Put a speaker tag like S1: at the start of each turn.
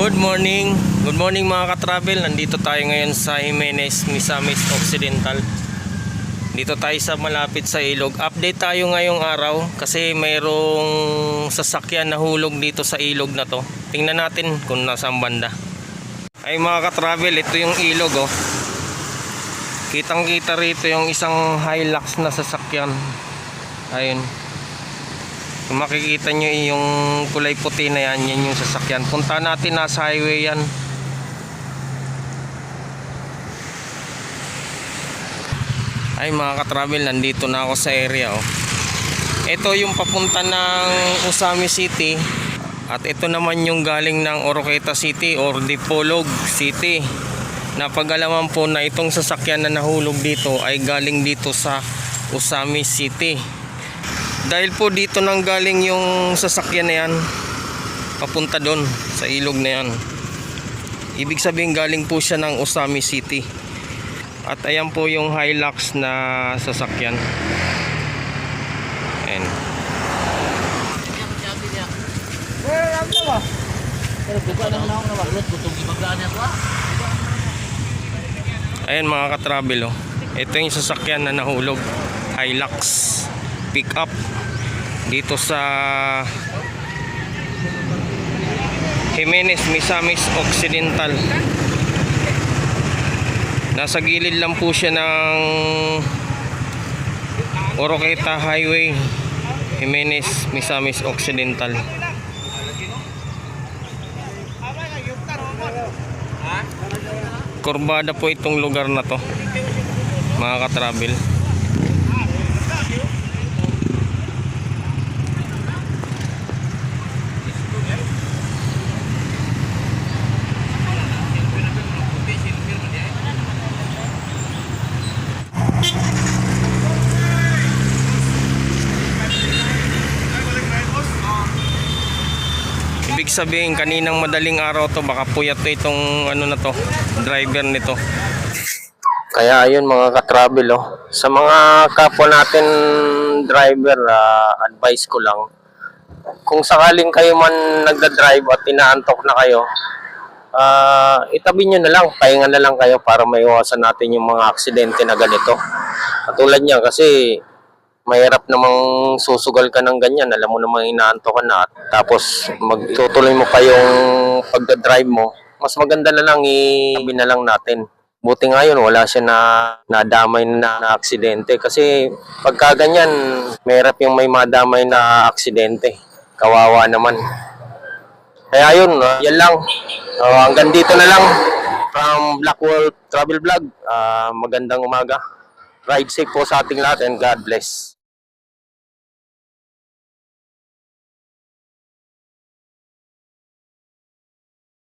S1: Good morning. Good morning mga ka-travel. Nandito tayo ngayon sa Jimenez, Misamis Occidental. Dito tayo sa malapit sa ilog. Update tayo ngayong araw kasi mayroong sasakyan na hulog dito sa ilog na to. Tingnan natin kung nasaan banda. Ay mga ka-travel, ito yung ilog oh. Kitang kita rito yung isang Hilux na sasakyan. Ayun. Kung makikita nyo yung kulay puti na yan, yan yung sasakyan. Punta natin, nasa highway yan. Ay mga ka-travel, nandito na ako sa area oh. Ito yung papunta ng Usami City. At ito naman yung galing ng Oroqueta City or Dipolog City. Napag-alaman po na itong sasakyan na nahulog dito ay galing dito sa Usami City. Dahil po dito nang galing yung sasakyan na yan, papunta doon sa ilog na yan. Ibig sabihin galing po siya ng Usami City. At ayan po yung Hilux na sasakyan. Ayan. Ayan mga ka-travel oh. Ito yung sasakyan na nahulog, Hilux pick up dito sa Jimenez, Misamis Occidental. Nasa gilid lang po siya ng Oroqueta Highway, Jimenez, Misamis Occidental. Kurbada po itong lugar na to mga ka-travel. Ibig sabihin kaninang madaling araw to, baka puyat to itong ano na to, driver nito. Kaya ayun mga ka-travel oh. Sa mga kapwa natin driver, advice ko lang, kung sakaling kayo man nagda-drive at inaantok na kayo, itabi nyo na lang, pahinga na lang kayo para maiwasan natin yung mga aksidente na ganito. Katulad niya kasi mahirap namang susugal ka ng ganyan, alam mo namang inaantok ka na, tapos magtutuloy mo pa yung pagda-drive mo. Mas maganda na lang itabi na lang natin. Buti nga yun, wala siya na nadamay na aksidente. Kasi pagka ganyan, mahirap yung may madamay na aksidente. Kawawa naman. Kaya yun, yan lang. Hanggang dito na lang. From Black World Travel Vlog. Magandang umaga. Ride safe po sa ating lahat and God bless.